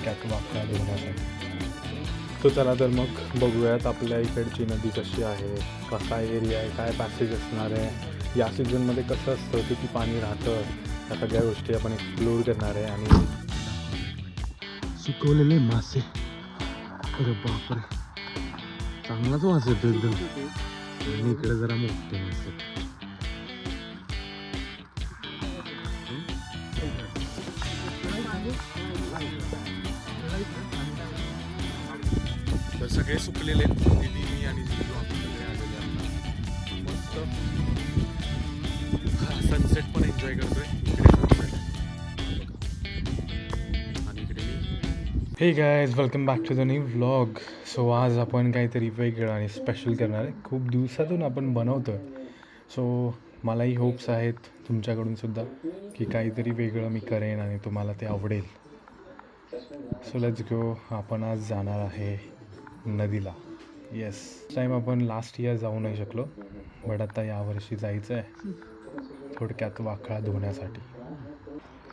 थोडक्यात वाकडा धुण्यासाठी. तो चला तर मग बघूयात आपल्या इकडची नदी कशी आहे, कसा एरिया आहे, काय पॅसेज असणार आहे, या सीझनमध्ये कसं असतं, किती पाणी राहतं, या सगळ्या गोष्टी आपण एक्सप्लोर करणार आहे. आणि सुकवलेले मासे, अरे बापरे, चांगलाच वास येतो एकदम. आणि इकडे जरा मोठे मासे. तर सगळे सुकलेले दीदी, मी आणि जिजू आम्ही सगळे आलेले आहेत. मस्त सनसेट पण एन्जॉय करतोय. इकडे सनसेट आणि इकडे मी. Hey guys, welcome back to the new vlog. So आज आपण काहीतरी वेगळं आणि स्पेशल करणार आहे. खूप दिवसातून आपण बनवतो आहे. सो मलाही होप्स आहेत तुमच्याकडून सुद्धा की काहीतरी वेगळं मी करेन आणि तुम्हाला ते आवडेल. So let's go. आपण आज जाणार आहे नदीला. येस, टाईम आपण लास्ट इयर जाऊ नाही शकलो, बट आता यावर्षी जायचं आहे थोडक्यात वाकडा धुण्यासाठी.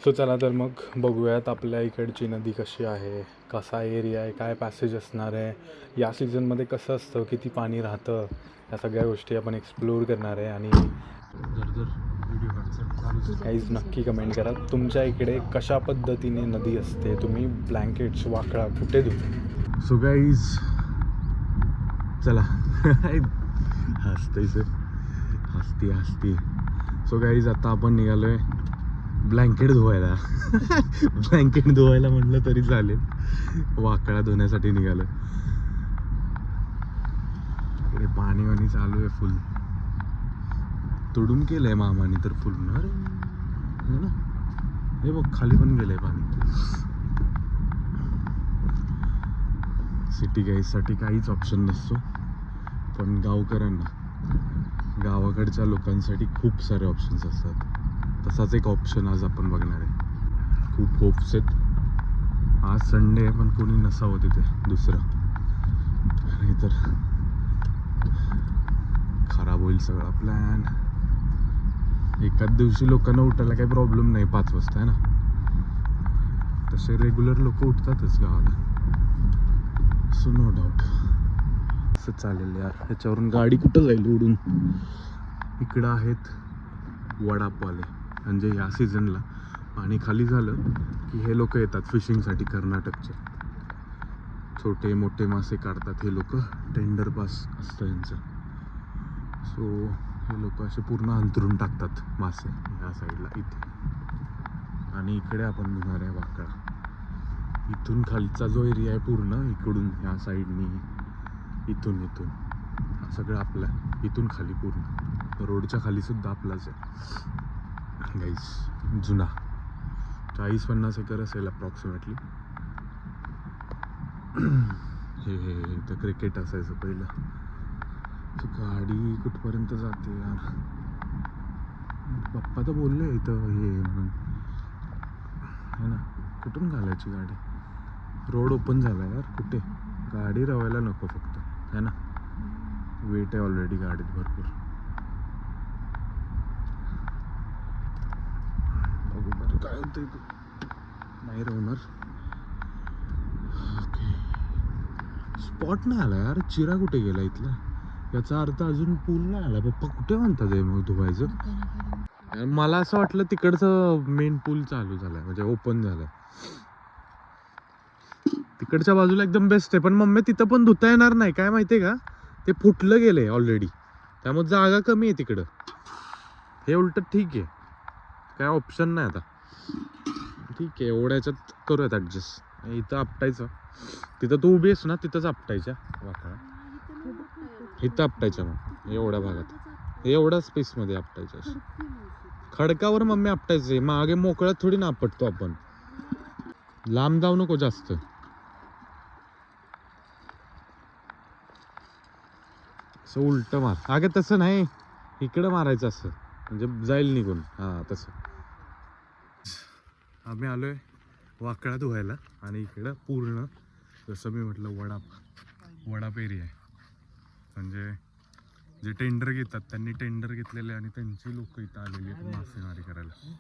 सो चला तर मग बघूयात आपल्या इकडची नदी कशी आहे, कसा एरिया आहे, काय पॅसेज असणार आहे, या सीझनमध्ये कसं असतं, किती पाणी राहतं, या सगळ्या गोष्टी आपण एक्सप्लोर करणार आहे. आणि काहीच नक्की कमेंट करा तुमच्या इकडे कशा पद्धतीने नदी असते, तुम्ही ब्लँकेट्स वाकडा कुठे धुता. सो गाईज चला हसते सर, हसती. सो गाईज आता आपण निघालोय ब्लँकेट धुवायला. ब्लँकेट धुवायला म्हटलं तरी चालेल, वाकडा धुण्यासाठी निघालोय. इकडे पाणी वाणी चालू आहे फुल, तुडून केलंय मामाने तर फुल ना. हे बघ खाली पण गेलंय पाणी. सिटी गाईजसाठी काहीच ऑप्शन नसतो, पण गावकऱ्यांना, गावाकडच्या लोकांसाठी खूप सारे ऑप्शन्स असतात. तसाच एक ऑप्शन आज आपण बघणार आहे. खूप होप्स आहेत. आज संडे आहे, पण कोणी नसावं तिथे दुसरं, नाही तर खराब होईल सगळा प्लॅन. एकाच दिवशी लोकांना उठायला काही प्रॉब्लेम नाही 5 वाजता, आहे ना. तसे रेग्युलर लोक उठतातच गावाला, सो नो डाऊट. असं चालेल यार, ह्याच्यावरून गाडी कुठं जाईल उडून. इकडं आहेत वडापवाले, म्हणजे ह्या सीझनला पाणी खाली झालं की हे लोक येतात फिशिंगसाठी. कर्नाटकचे छोटे मोठे मासे काढतात हे लोक, टेंडर पास असतं यांचं. सो हे लोक असे पूर्ण अंतरून टाकतात मासे ह्या साईडला इथे. आणि इकडे आपण धुणार आहे वाकडा. इथून खालचा जो एरिया आहे पूर्ण, इकडून ह्या साईडनी, इथून हा सगळं आपला, इथून खाली पूर्ण रोडच्या खाली सुद्धा आपलाच आहे गाईस. जुना 40-50 एकर असेल अप्रॉक्सिमेटली. हे इथं क्रिकेट असायचं पहिलं. गाडी कुठपर्यंत जाते यार. पप्पा तर बोलले इथं हे म्हणून, है ना. कुठून घालायची गाडी, रोड ओपन झाला यार. कुठे गाडी रवायला नको फक्त, है ना. वेट आहे ऑलरेडी गाडीत भरपूर. बघू बरं काय होतं. नाही रवणार. ओके, स्पॉट नाही आला यार. चिरा कुठे गेला इथला, याचा अर्थ अजून पूल नाही आला. पप्पा कुठे म्हणतात हे मग धुवायचं. मला असं वाटलं तिकडचं मेन पूल चालू झालाय, म्हणजे ओपन झालाय. तिकडच्या बाजूला एकदम बेस्ट आहे, पण मम्मी तिथं पण धुता येणार नाही, काय माहितीये का, ते फुटलं गेलंय ऑलरेडी, त्यामुळे जागा कमी आहे तिकडं. हे उलट ठीक आहे, काय ऑप्शन नाही आता. ठीक आहे, एवढ्या याच्यात करूयात ॲडजस्ट. इथं आपटायचं, तिथं तू उभी आहेस ना, तिथंच आपटायच्या वाकडा. इथं आपटायच्या मग एवढ्या भागात, एवढ्या स्पेसमध्ये आपटायच्या. खडकावर मम्मी आपटायचे, मागे मोकळ्यात थोडी ना आपटतो आपण. लांब जाऊ नको जास्त. असं उलट मार. अगं तसं नाही, इकडं मारायचं असं, म्हणजे जाईल निघून. हां तसं. आम्ही आलोय वाकडा धुवायला, आणि इकडं पूर्ण जसं मी म्हटलं वडाप एरिया आहे. म्हणजे जे टेंडर घेतात त्यांनी टेंडर घेतलेले, आणि त्यांची लोक इथं आलेली आहेत मासेमारी करायला.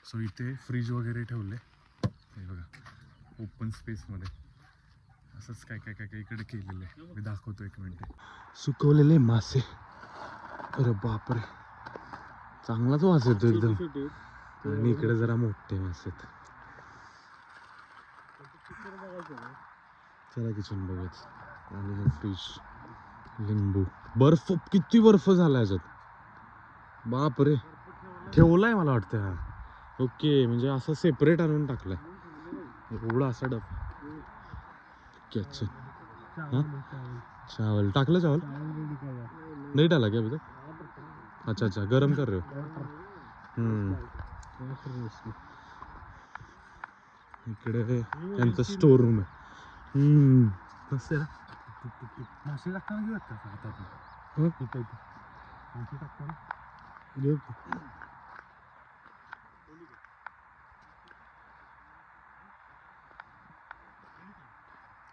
सो इथे फ्रीज वगैरे ठेवले, हे बघा. ओपन स्पेसमध्ये असंच काय काय काय काय इकडे केलेलं आहे. मी दाखवतो एक मिनिट. सुकवलेले मासे, अरे बापरे चांगलाच वास येतो एकदम. आणि इकडे जरा मोठे मासे आहेत. चला किचन बघायचं. आणि हे फिश, लिंबू, बर्फ, किती बर्फ झाला याच्यात बापरे. ठेवलाय मला वाटतं हा. ओके म्हणजे असं सेपरेट आणून टाकलाय एवढा असा डब. किचन हाँ चावल टाकलं. चावल नहीं डाला क्या अभी तक? अच्छा अच्छा गरम कर रहे हो. इकडे त्यांचं स्टोर रूम आहे. मस्त आहे ना. मासे टाकताना घेऊ का हातात? मासे टाकताना घेऊ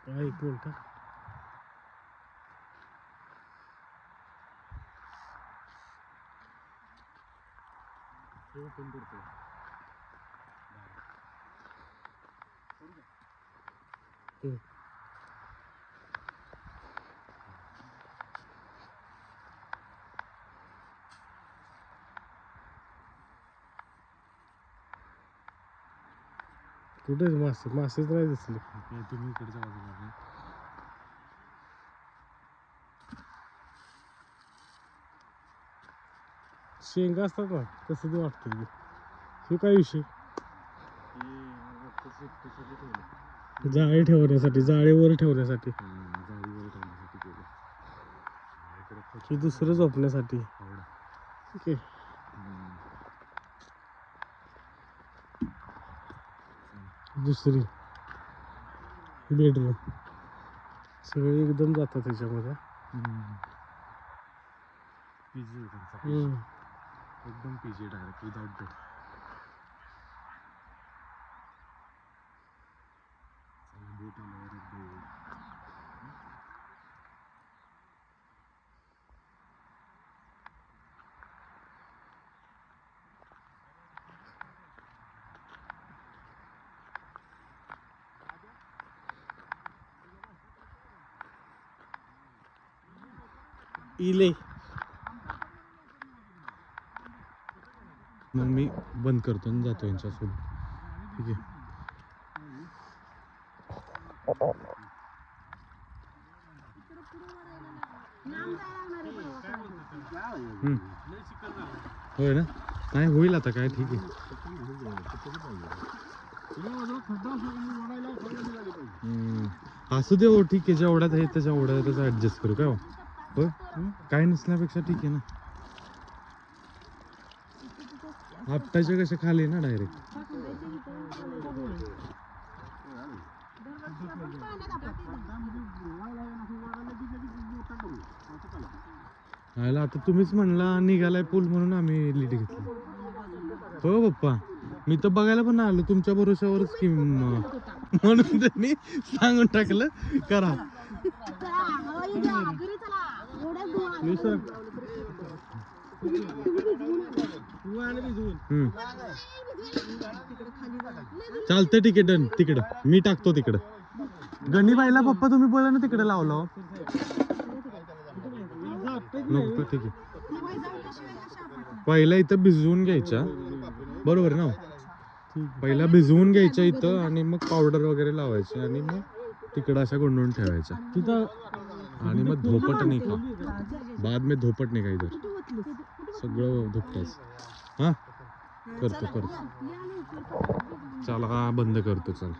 काय बोलता. ओपन करतो. कुठे मासे? मासेच नाही दिसले. तुम्ही इकडच्या बाजूला शेंगा असतात ना कसं ते वाटतं. हे काय विषय? जाळी ठेवण्यासाठी, जाळीवर ठेवण्यासाठी की दुसरं झोपण्यासाठी. ओके. दुसरी बेडरूम सगळे एकदम जातात त्याच्यामध्ये. पीजी एकदम पीजी डायरेक्ट विदाउट बेड. इले मग मी बंद करतो आणि जातो यांच्यासोबत. ठीक आहे. होय ना. नाही होईल आता काय. ठीक आहे. असू दे हो. ठीक आहे जेवढ्यात आहे त्याच्या एवढ्यातच ऍडजस्ट करू काय. हो काय नसल्यापेक्षा ठीक आहे ना. आपटाचे कसे खाली ना डायरेक्ट. आता तुम्हीच म्हणला निघालाय पूल म्हणून आम्ही लीड घेतली. हो पप्पा मी तर बघायला पण आलो तुमच्या भरोश्यावरच की म्हणून त्यांनी सांगून टाकलं करा. चालतंय ठीक आहे डन. तिकडं मी टाकतो तिकडं. गणीबाईला पप्पा तुम्ही बोला ना तिकडे लावला. नको ठीक आहे. पहिला इथं भिजवून घ्यायच्या बरोबर ना. पहिला भिजवून घ्यायच्या इथं आणि मग पावडर वगैरे लावायची आणि मग तिकडं अशा गुंडून ठेवायच्या तिथं. आणि मग धोपट नाही का बाद में धोपट नाही का इधर सगळं धोपटायचं. हा करतो. चला हा बंद करतो. चला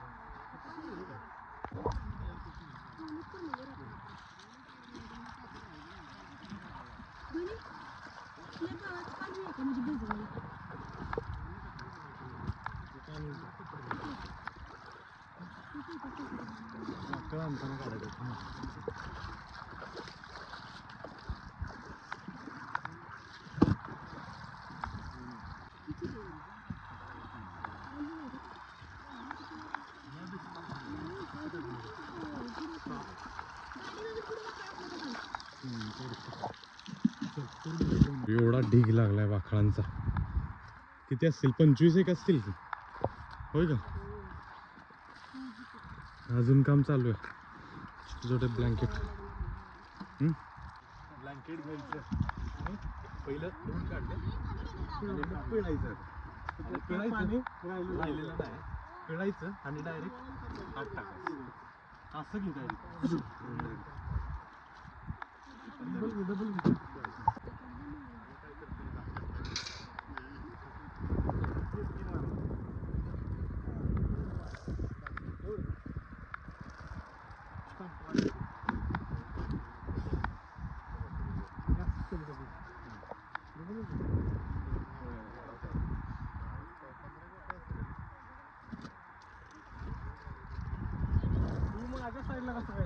एवढा ढीग लागलाय वाखळांचा. किती असतील 25 एक असतील की होय का. अजून काम चालू आहे. छोटे छोटे ब्लँकेट घ्यायचं आणि पहिलं धुवून काढले आणि मग पिळायचं. राहिलेलं नाही, पिळायचं आणि डायरेक्ट हात टाकायचं असं घेऊ डायरेक्ट. माझ्या साईडला कसं काय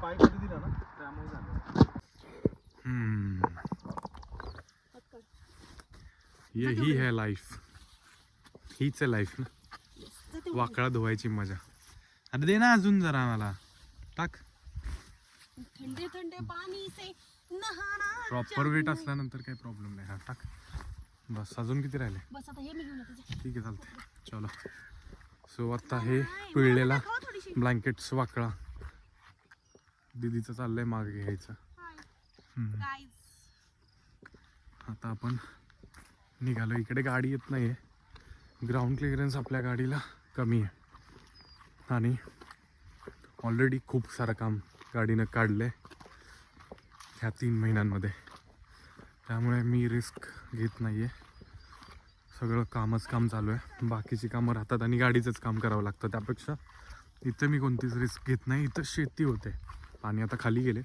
पाय कधी दिला ना त्यामुळे झालं. यही है लाईफ. हीच आहे लाईफ ना, वाकडा धुवायची मजा. आता दे ना अजून जरा मला टाक. ठंडे ठंडे पाणी से नहाना. प्रॉपर वेट असल्यानंतर काही प्रॉब्लेम नाही. हा टाक बस. अजून किती राहिले? बस आता हे मी घेऊन येते. ठीक आहे चालते. चलो सो आता हे पिळलेला ब्लँकेट्स वाकळा दीदीचं चाललंय मागे घ्यायचं. आता आपण निघालो. इकडे गाडी येत नाहीये, ग्राउंड क्लिअरन्स आपल्या गाडीला कमी आहे आणि ऑलरेडी खूप सारं काम गाडीनं काढलंय ह्या 3 महिन्यांमध्ये. त्यामुळे मी रिस्क घेत नाहीये. सगळं कामच काम चालू आहे. बाकीची कामं राहतात आणि गाडीचंच काम करावं लागतं. त्यापेक्षा इथं मी कोणतीच रिस्क घेत नाही. इथं शेती होते. पाणी आता खाली गेले.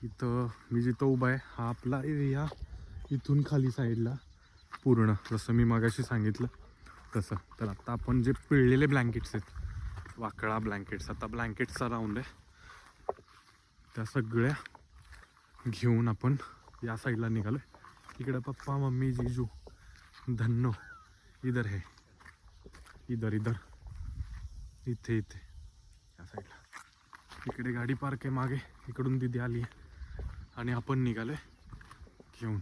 इथं मी जिथं उभा आहे हा आपला एरिया. इथून खाली साईडला पूर्ण जसं मी मागाशी सांगितलं तसं. तर आता आपण जे पिळलेले ब्लँकेट्स आहेत, वाकळा ब्लँकेट्स, आता ब्लँकेट्सचा राऊंड आहे, त्या सगळ्या घेऊन आपण या साईडला निघालो. इकडं पप्पा मम्मी जीजू धन्नो इधर है, इधर इधर इथे इथे या साईडला. इकडे गाडी पार्क आहे मागे. इकडून दीदी आली आहे आणि आपण निघालोय घेऊन.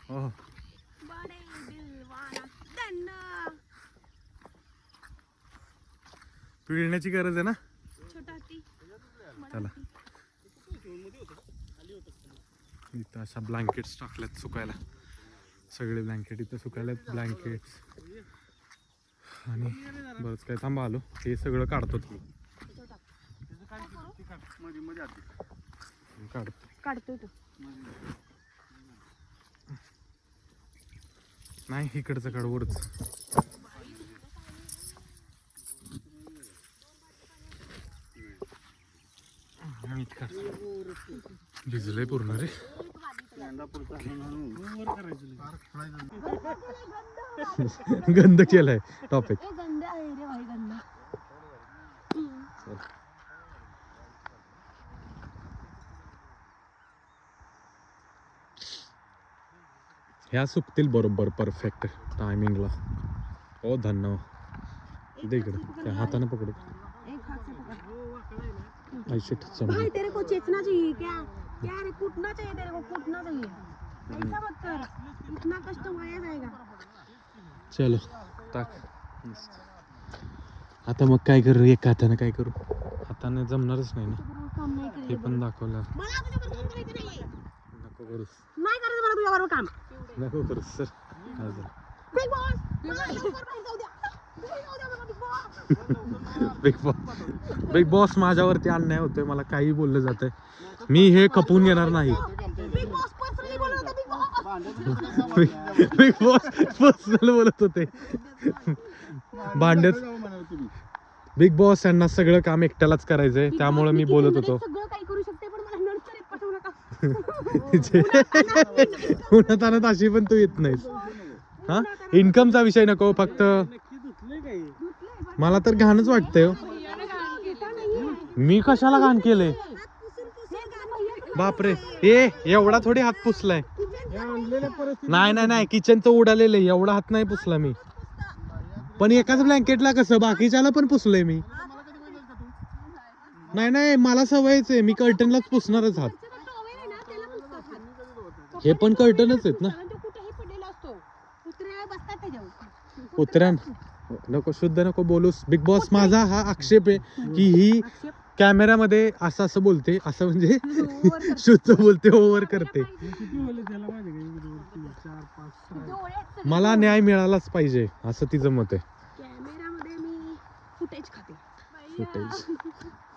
हो पिळण्याची गरज आहे ना. चला इथं अशा ब्लँकेट्स टाकल्यात सुकायला. सगळे ब्लँकेट इथं सुकायल्यात. ब्लँकेट्स आणि बरंच काय. थांबा आलो. हे सगळं काढतो तुम्ही. काढतोय तो नाही इकडचं काढ वरच. भिजलंय पूर्ण रे. गंद केलाय टॉपिक. गंद आहे रे भाई, गंद. ह्या सुकतील बरोबर परफेक्ट टायमिंगला. ओ धन्नो दे इकडे. त्या हाताने पकडू. एक हाथ से पकड़. ऐसे भाई तेरे को चेचना चाहिए क्या? क्या रे, कूटना चाहिए तेरे को, कूटना चाहिए. ऐसा मत कर, इतना कष्ट वाया जाएगा. चलो टाक. आता मग काय करू? एक हाताने काय करू? हाताने जमणारच नाही ना. काम नाही केलं हे पण दाखवलं. मला तुझ्याबरोबर काम करायचं नाहीये. नको करूस. नाही करायचं मला तुझ्याबरोबर काम. नको करूस सर. बिग बॉस मला लवकर बाहेर जाऊ द्या. बाहेर जाऊ द्या मला, बिग बॉस. बिग बॉस माझ्यावरती अन्याय होतोय. मला काही बोललं जातंय. मी हे खपून घेणार नाही. बिग बॉस पर्सनली बोलत होता. बिग बॉस पर्सनल बोलत होते. भांडत. बिग बॉस यांना सगळं काम एकट्यालाच करायचंय. त्यामुळे मी बोलत होतो. सगळं काही करू शकते पण मला नर्सरीत पाठवू नका. उन्हात आणत अशी पण तू येत नाहीस. हा इन्कमचा विषय नको फक्त. मला तर घाणच वाटतंय. मी कशाला घाण केलंय? बापरे. एवढा थोडी हात पुसलाय. नाही नाही नाही किचनचं उडालेलं आहे. एवढा हात नाही पुसला मी. पण एकाच ब्लँकेटला कसं बाकीच्याला पण पुसलंय मी. नाही नाही मला सवयच आहे, मी कर्टनलाच पुसणारच हात. वरचा जो towel आहे ना, त्याला पुसतात हात. हे पण कर्टनच आहेत ना. कारण तो कुठेही पडलेला असतो. कुत्रे बसतात त्याच्यावर. कुत्र्यान नको शुद्ध नको बोलूस. बिग बॉस माझा हा आक्षेप आहे की ही आक्षेप कॅमेऱ्यामध्ये असं असं बोलते, असं म्हणजे over करते. शुद्ध बोलते, ओव्हर करते. डोळे आहेत सगळे. मला न्याय मिळालाच पाहिजे असं तिचं मत आहे. कॅमेरामध्ये मी फुटेज खाते. फुटेज.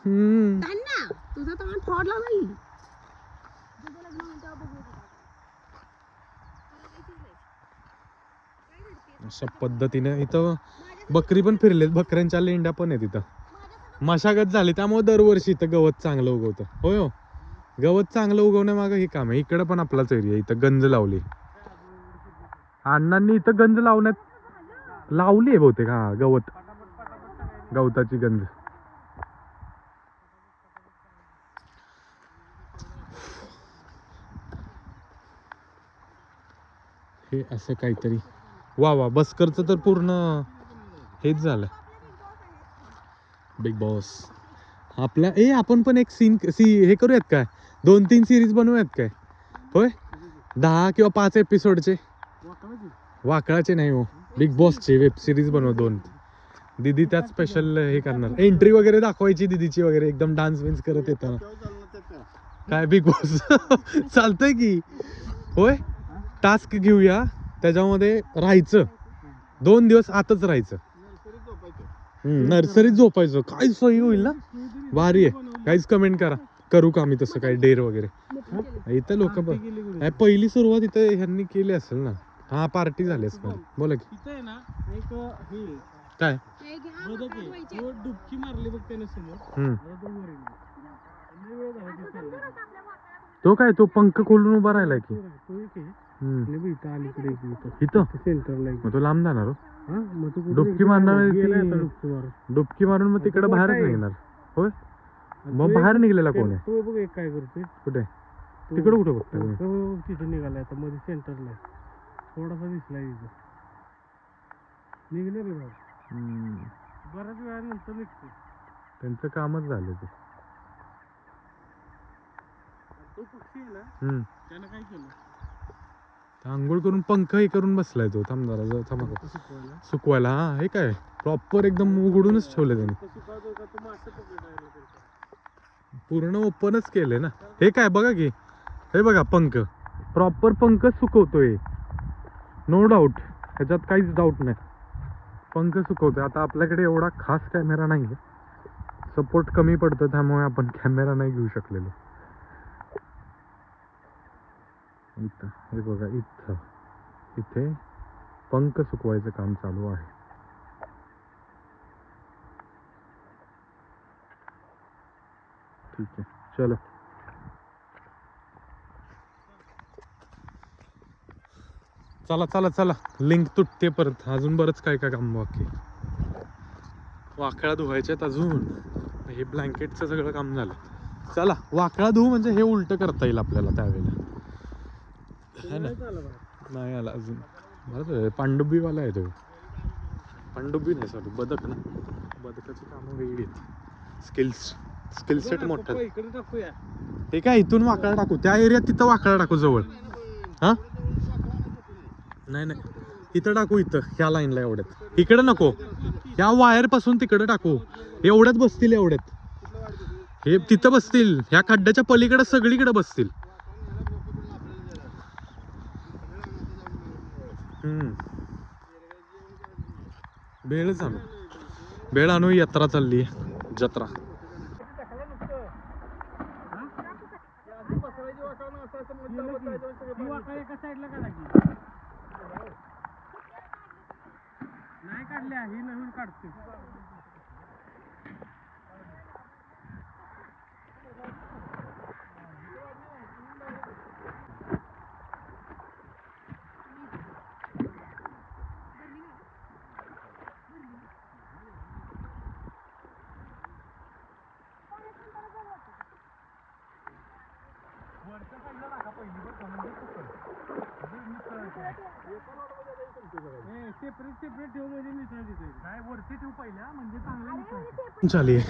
त्यांना तुझा तोंड फोडला नाही. तुझं लग्न होईल तेव्हा बघू आता. अशा पद्धतीने इथं बकरी पण फिरलेत, बकऱ्यांच्या लेंड्या पण आहेत इथं. मशागत झाली त्यामुळे दरवर्षी इथं गवत चांगलं उगवतं. होय हो, गवत चांगलं उगवण्यामागं हे काम आहे. इकडं पण आपलाच एरिया, इथं गंज लावली अण्णांनी, इथं गंज लावली आहे बहुतेक. हा गवताची गंज. हे असं काहीतरी वा वा बसकरचं तर पूर्ण हेच झालं. बिग बॉस आपल्या आपण पण एक हे करूयात काय, 2-3 सिरीज बनवूयात काय? होय 10 किंवा 5 एपिसोडचे. वाकळाचे नाही हो, बिग बॉसचे वेब सिरीज बनव 2. दीदी त्यात स्पेशल हे करणार, एंट्री वगैरे दाखवायची दीदीची वगैरे, एकदम डान्स विन्स करत येतं. काय बिग बॉस चालतंय की. होय टास्क घेऊया, त्याच्यामध्ये राहायचं 2 दिवस आतच राहायचं. नर्सरीत झोपायचं, काय सोयी होईल ना, भारी आहे. काहीच कमेंट करा, करू का आम्ही तसं काही डेअर वगैरे. इथं लोक पहिली सुरुवात इथं ह्यांनी केली असेल ना. हा पार्टी झाली असेल. बोला की काय डुबकी मारली बघ त्याने समोर. तो काय तो पंख खोलून उभा राहिलाय की इथं सेंटरला मग तो लांब जाणार हो. डुबकी मारणार, डुबकी मारून मग तिकडे बाहेरच नाही येणार. होय मग बाहेर निघलेला कोण आहे? तो बघ एक काय करतोय कुठे तिकडे कुठे बघतोय? तिथे निघालाय आता मध्ये सेंटरला थोडासा दिसलाय तिथं. निघले रे बाबा, बऱ्याच वेळानंतर निघतो. त्यांचं कामच झालं ते. तो पक्षी आहे ना, त्यानं काय केलं, आंघोळ करून पंख हे करून बसलाय तो. थांब जरा थांबा सुकवायला. हा हे काय प्रॉपर एकदम उघडूनच ठेवलं त्याने, पूर्ण ओपनच केलंय ना. हे काय बघा की, हे बघा पंख, प्रॉपर पंख सुकवतोय, नो डाऊट, ह्याच्यात काहीच डाऊट नाही. पंख सुकवतोय. आता आपल्याकडे एवढा खास कॅमेरा नाही आहे, सपोर्ट कमी पडतं, त्यामुळे आपण कॅमेरा नाही घेऊ शकलेलो. इथं हे बघा, इथे पंख सुकवायचं काम चालू आहे. ठीक आहे चलो. चला चला चला, लिंक तुटते परत. अजून बरंच काय काय काम बाकी. वाकळा धुवायच्यात अजून. हे ब्लँकेटचं सगळं काम झालं. चला वाकळा धुवू, म्हणजे हे उलट करता येईल आपल्याला त्यावेळेला. नाही आला अजून. बरं पांडुबीवाला आहे तो. पांडुबी नाही सॉरी, बदक ना. बदकाची कामं वेगळी आहेत. स्किल सेट मोठं. इकडे टाकूया. ते काय इथून वाकळा टाकू, त्या एरियात तिथं वाकळा टाकू जवळ. हा नाही नाही इथं टाकू, इथं ह्या लाईनला एवढ्यात. इकडं नको, ह्या वायर पासून तिकडं टाकू. एवढ्यात बसतील, एवढ्यात हे तिथं बसतील. ह्या खड्ड्याच्या पलीकडे सगळीकडे बसतील. बेळच आणू, बेळ आणू. यात्रा चालली, जत्रा. एका साईडला नाही काढल्या, ही नवीन काढते. सेपरेट ठेव म्हणजे मिसळ तिथे. काय वरती ठेव पहिल्या, म्हणजे चांगलं चालेल.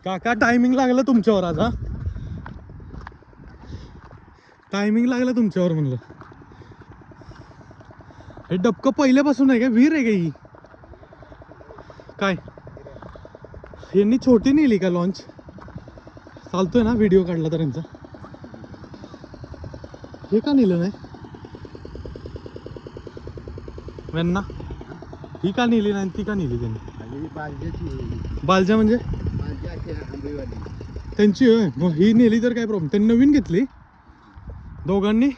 काका टायमिंग लागलं तुमच्यावर आज. हा टायमिंग लागलं तुमच्यावर म्हणलं. हे डबकं पहिल्यापासून आहे का? विहीर आहे का ही काय? यांनी छोटी नेली का लॉन्च? चालतोय ना व्हिडिओ काढला तर यांचा. हे का नेलं नाही यांना? ही का नेली नाही ती का नेली त्यांनी? बालजा म्हणजे त्यांची होय. मग ही नेली तर काय प्रॉब्लेम? त्यांनी नवीन घेतली दोघांनी.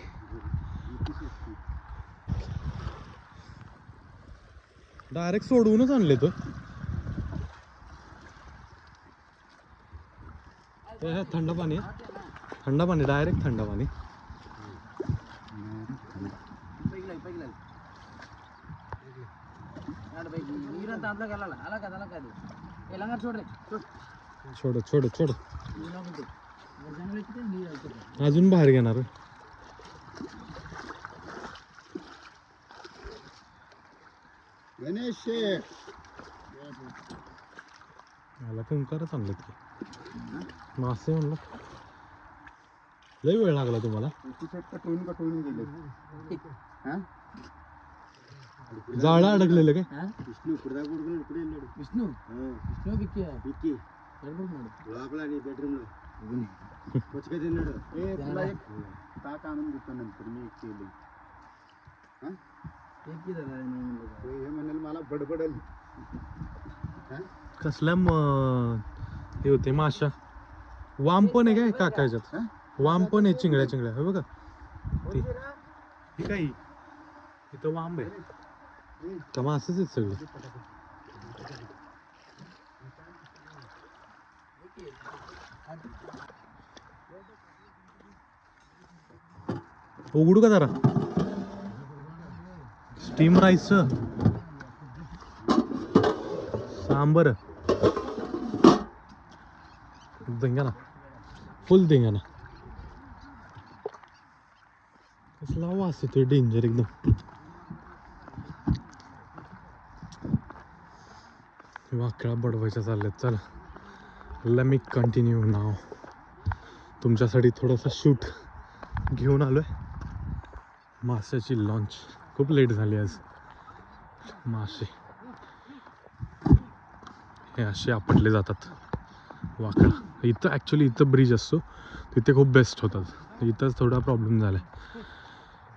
डायरेक्ट सोडवूनच आणले तो. थंड पाणी थंड पाणी डायरेक्ट थंड पाणी. छोड छोड छोड अजून बाहेर घेणार. गणेश मला कंकारच आणलेत की मासे म्हणलं. लय वेळ लागला तुम्हाला. कटवून गेले. जाळं अडकलेलं काय? विष्णू विष्णू बेडरूमला तुला एक ताक आणून देतो नंतर मी एक केले. हे म्हणाल मला बडबडल. कसल्या हे होते माशा. वाम पण आहे काय काका ह्याच्यात? वाम पण आहे. चिंगड्या चिंगड्या हे बघा. ती ही काय इथं वांब आहे का? मासेच आहेत सगळे. उघडू का जरा? स्टीम राईस सांबर धिंगाणा फुल धिंगाणा. कसला वास येतोय डेंजर एकदम. वाकळा बडवायच्या चालल्यात. चला लेट मी कंटिन्यू नाव. तुमच्यासाठी थोडासा शूट घेऊन आलोय. माशाची लॉन्च खूप लेट झाली आज. मासे हे असे आपटले जातात वाकडा. इथं ॲक्च्युली इथं ब्रिज असतो तिथे खूप बेस्ट होतात. इथंच थोडा प्रॉब्लेम झाला आहे.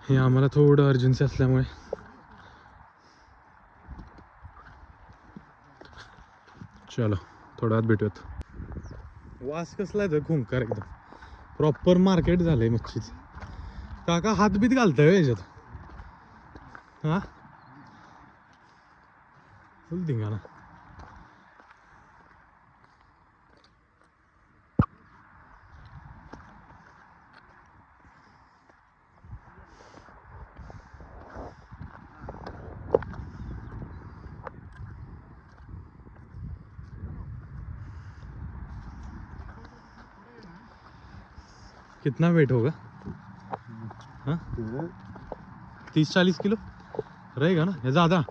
हे आम्हाला थोडं अर्जन्सी असल्यामुळे चलो थोड्या वेळात भेटूयात. वास कसला आहे खुंकार एकदम. प्रॉपर मार्केट झालंय मच्छीचं. काका हातबीत घालतंय याच्यात? हा फुल धिंगाणा. कितना वेट होगा? हाँ 30-40 किलो रहेगा ना या ज़्यादा?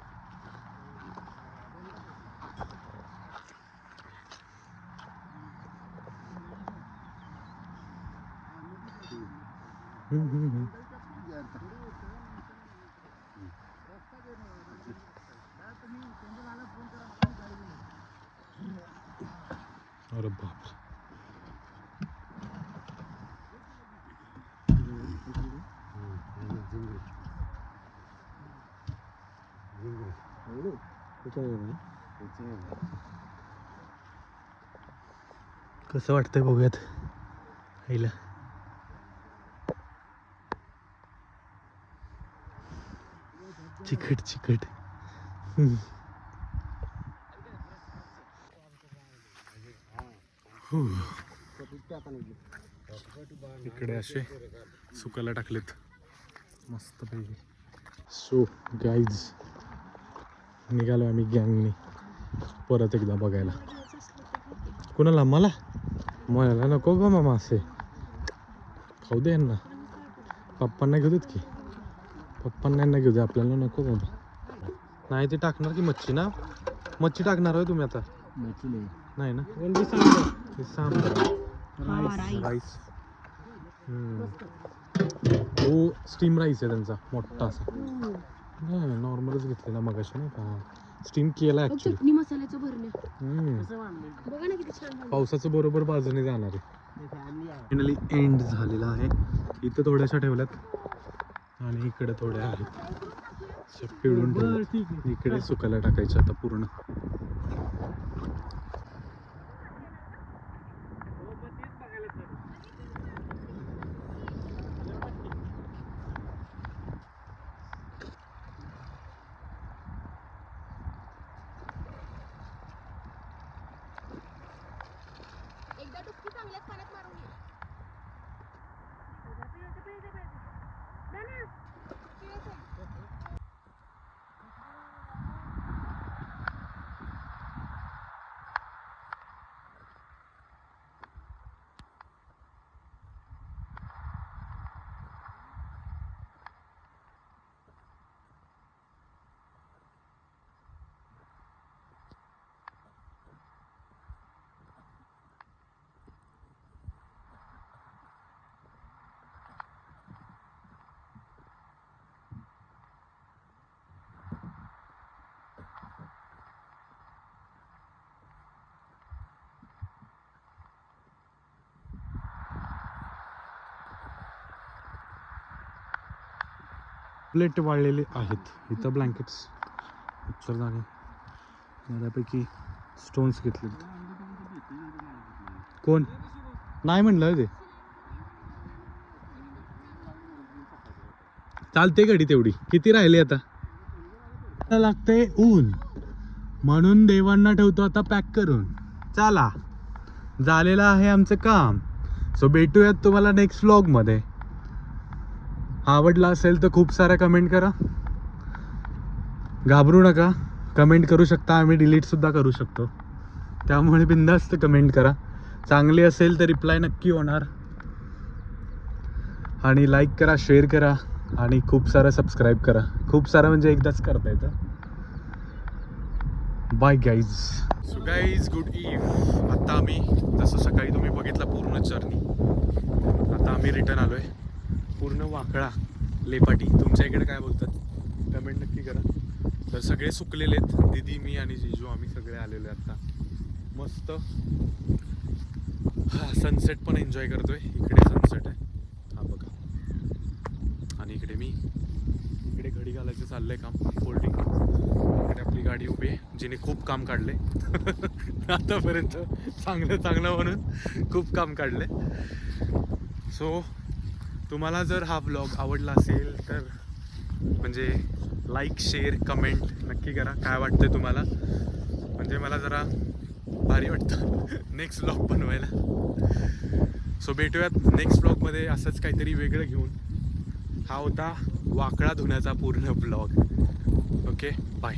अरे बाप रे. कसं वाटतंय बघूयात. आईला चिकट चिकट. इकडे असे सुकायला टाकलेत मस्त पैकी. सो गाईज निघालो आम्ही गँगनी परत एकदा बघायला. कुणाला? मला नको बा मासे. खाऊ दे यांना. पप्पांना घेऊ देत की. पप्पांना यांना घेऊ दे. आपल्याला नको बाबा. नाही ते टाकणार की मच्छी ना. मच्छी टाकणार होय तुम्ही आता? मच्छी नाही नाही ना ओनली सांबार. हे सांबार हा, राईस. राईस. हो स्टीम राईस आहे त्यांचा मोठा असा. नाही नॉर्मलच घेतलेला मगाशी नाही का स्टीम केला बघ, ॲक्च्युली. चटणी मसाल्याचं भरले कसं मानलंय? बघा ना किती छान झालं. पावसाचं बरोबर बाजूने जाणार आहे. फायनली एंड झालेला आहे. इथं थोड्याशा ठेवल्यात आणि इकडे थोड्या आहेत अशा पिळून बरं, ठेवल्यात. ठीक आहे. इकडे सुकायला टाकायचं आता पूर्ण. एकदा डुबकी चांगल्याच पाण्यात मारून घे. ना, ना. पिळायचं आहे. प्लेट वाळलेले आहेत. इथं ब्लँकेट्स उच्चर जागे बऱ्यापैकी स्टोन्स घेतले. कोण नाही म्हणलं ते चालते गडी तेवढी. किती राहिली आता लागते ऊन म्हणून देवांना ठेवतो आता पॅक करून. चला झालेलं आहे आमचं काम. सो भेटूयात तुम्हाला नेक्स्ट व्लॉगमध्ये. आवडला असेल तर खूप साऱ्या कमेंट करा. घाबरू नका कमेंट करू शकता. आम्ही डिलीटसुद्धा करू शकतो त्यामुळे बिंदास्त कमेंट करा. चांगली असेल तर रिप्लाय नक्की होणार. आणि लाईक करा शेअर करा आणि खूप सारं सबस्क्राईब करा. खूप सारं म्हणजे एकदाच करता येतं. Bye guys. So guys good eve. आता आम्ही जसं सकाळी तुम्ही बघितलं पूर्ण जर्नी. आता आम्ही रिटर्न आलो आहे. पूर्ण वाकळा लेपाटी तुमच्या इकडे काय बोलतात कमेंट नक्की करा. तर सगळे सुकलेले आहेत. दीदी मी आणि जिजू आम्ही सगळे आलेलो आहे आता. मस्त हा सनसेट पण एन्जॉय करतोय. इकडे सनसेट आहे हा बघा. आणि इकडे मी इकडे घडी घालायचं चाललंय काम फोल्डिंग. इकडे आपली गाडी उभी आहे जिने खूप काम काढले आतापर्यंत. चांगलं म्हणून खूप काम काढले. सो तुम्हाला जर हा व्लॉग आवडला असेल तर म्हणजे लाईक शेअर कमेंट नक्की करा. काय वाटतं तुम्हाला म्हणजे मला जरा भारी वाटतं नेक्स्ट व्लॉग बनवायला. सो भेटूयात नेक्स्ट व्लॉगमध्ये असंच काहीतरी वेगळं घेऊन. हा होता वाकळा धुण्याचा पूर्ण व्लॉग. Okay bye.